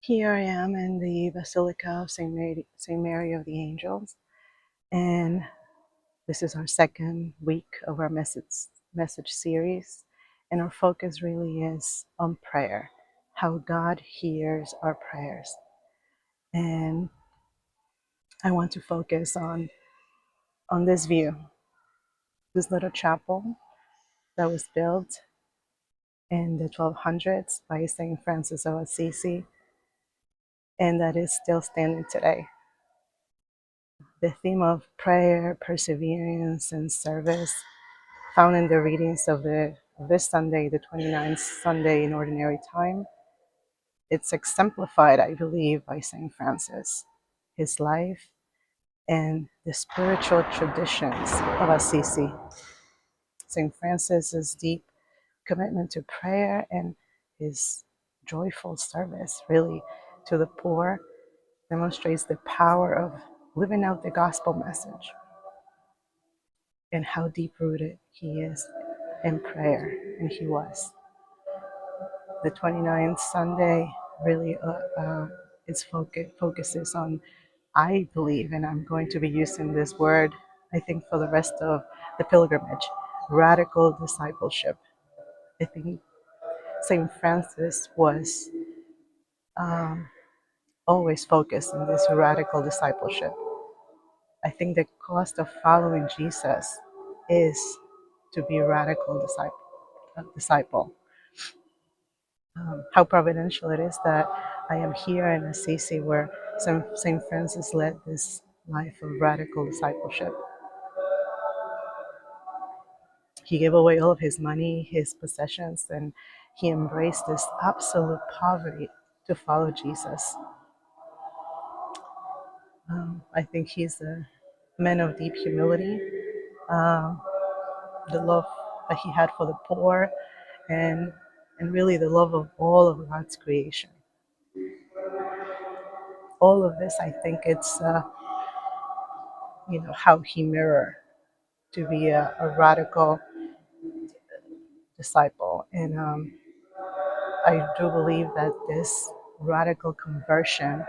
Here I am in the Basilica of St. Mary of the Angels, and this is our second week of our message series, and our focus really is on prayer, how God hears our prayers. And I want to focus on this view, this little chapel that was built in the 1200s by St. Francis of Assisi, and that is still standing today. The theme of prayer, perseverance, and service, found in the readings of this Sunday, the 29th Sunday in Ordinary Time, it's exemplified, I believe, by St. Francis, his life, and the spiritual traditions of Assisi. St. Francis's deep commitment to prayer and his joyful service, really, to the poor demonstrates the power of living out the gospel message and how deep rooted he is in prayer, and he was. The 29th Sunday really its focuses on, I believe, and I'm going to be using this word, I think, for the rest of the pilgrimage, radical discipleship. I think St. Francis was always focused on this radical discipleship. I think the cost of following Jesus is to be a radical disciple. How providential it is that I am here in Assisi, where St. Francis led this life of radical discipleship. He gave away all of his money, his possessions, and he embraced this absolute poverty to follow Jesus. I think he's a man of deep humility, the love that he had for the poor, and and really the love of all of God's creation. All of this, I think, it's how he mirrored to be a radical disciple. And I do believe that this radical conversion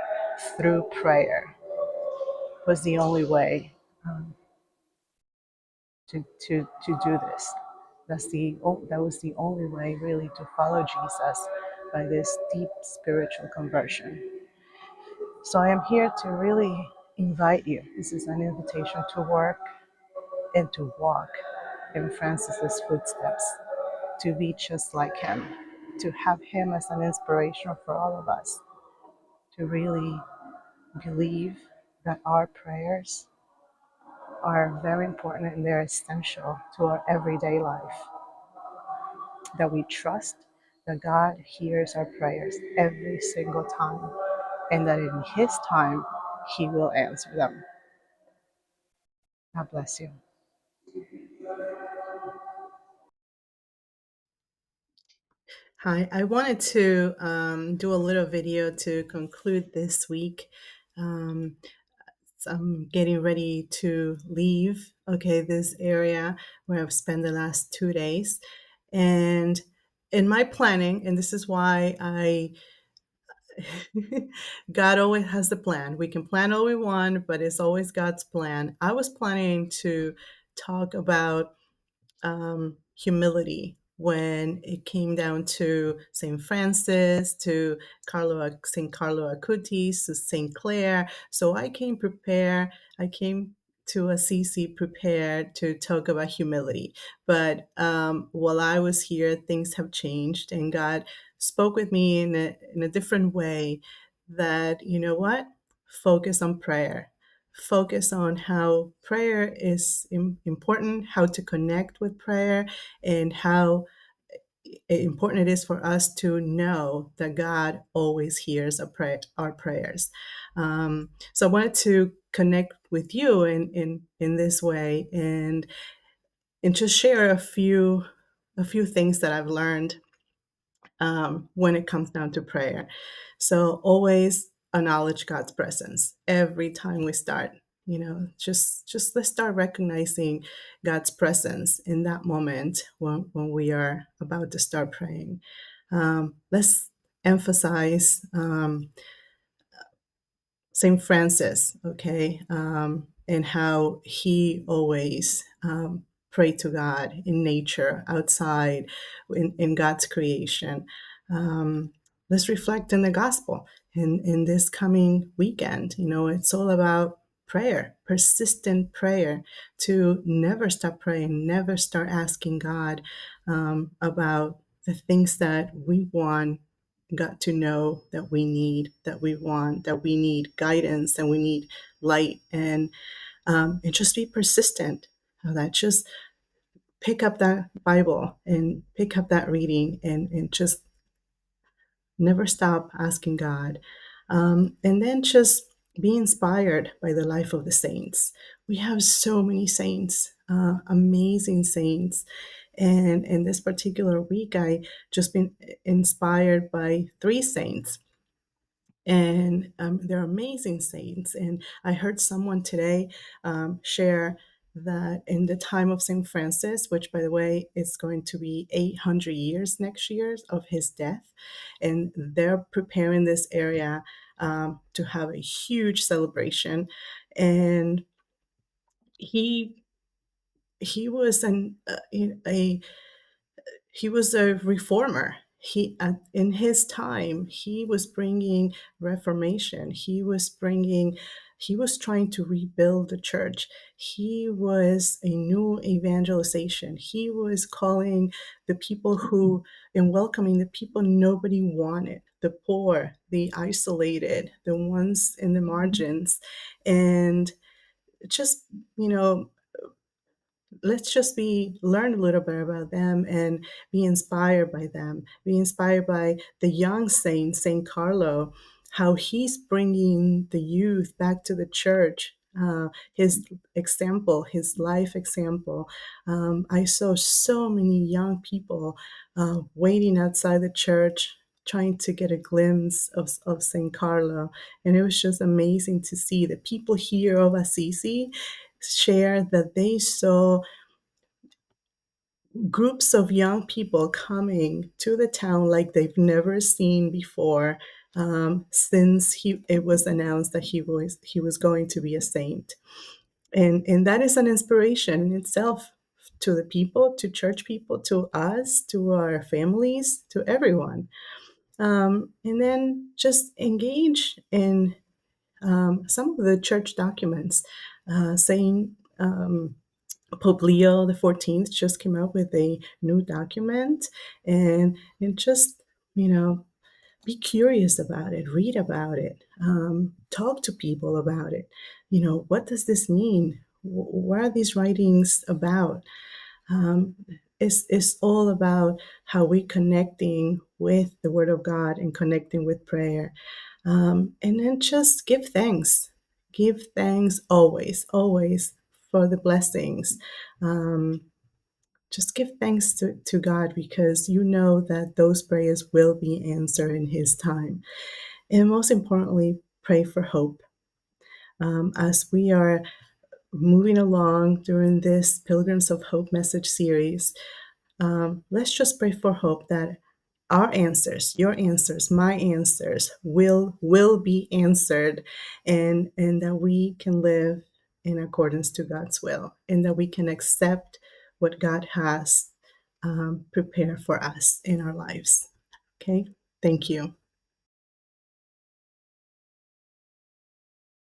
through prayer was the only way to do this. That was the only way really to follow Jesus, by this deep spiritual conversion. So I am here to really invite you. This is an invitation to work and to walk in Francis's footsteps, to be just like him, to have him as an inspiration for all of us, to really believe that our prayers are very important and they're essential to our everyday life, that we trust that God hears our prayers every single time, and that in his time, he will answer them. God bless you. Hi, I wanted to do a little video to conclude this week. Um, so I'm getting ready to leave, this area where I've spent the last 2 days. And in my planning, and this is why God always has the plan. We can plan all we want, but it's always God's plan. I was planning to talk about humility when it came down to St. Francis, to St. Carlo Acutis, to St. Clare. So I came prepared. I came to Assisi prepared to talk about humility. But while I was here, things have changed, and God spoke with me in a different way that, you know what? Focus on prayer, focus on how prayer is important, how to connect with prayer, and how important it is for us to know that God always hears our prayers. So I wanted to connect with you in this way, and just share a few things that I've learned when it comes down to prayer. So always acknowledge God's presence every time we start. Just let's start recognizing God's presence in that moment when we are about to start praying. Let's emphasize St. Francis, okay, and how he always prayed to God in nature, outside, in God's creation. Um, let's reflect in the gospel in this coming weekend. You know, it's all about prayer, persistent prayer, to never stop praying, never start asking God about the things that we want got to know, that we need, that we want, that we need guidance, that we need light, and just be persistent. That just pick up that Bible and pick up that reading, and just never stop asking God. And then just be inspired by the life of the saints. We have so many saints, amazing saints. And in this particular week, I just been inspired by three saints, and they're amazing saints. And I heard someone today share that in the time of St. Francis, which, by the way, is going to be 800 years next year of his death, and they're preparing this area to have a huge celebration. And he he was a he was a reformer. In his time, he was bringing reformation. He was trying to rebuild the church. He was a new evangelization. He was calling the people who and welcoming the people nobody wanted, the poor, the isolated, the ones in the margins, and just, you know, let's just be learn a little bit about them and be inspired by them, be inspired by the young Saint Carlo, how he's bringing the youth back to the church. His example, his life example. I saw so many young people waiting outside the church, trying to get a glimpse of St. Carlo. And it was just amazing to see the people here of Assisi share that they saw groups of young people coming to the town like they've never seen before, since it was announced that he was going to be a saint. And that is an inspiration in itself, to the people, to church people, to us, to our families, to everyone. And then just engage in some of the church documents, saying Pope Leo the 14th just came out with a new document, and just, you know, be curious about it, read about it, talk to people about it. You know, what does this mean? What are these writings about? Um, it's all about how we connecting with the Word of God and connecting with prayer, and then just give thanks. Give thanks always, always, for the blessings. Um, just give thanks to God, because you know that those prayers will be answered in His time. And most importantly, pray for hope. As we are moving along during this Pilgrims of Hope message series, let's just pray for hope that our answers, your answers, my answers will be answered, and that we can live in accordance to God's will, and that we can accept what God has prepared for us in our lives. Okay, thank you.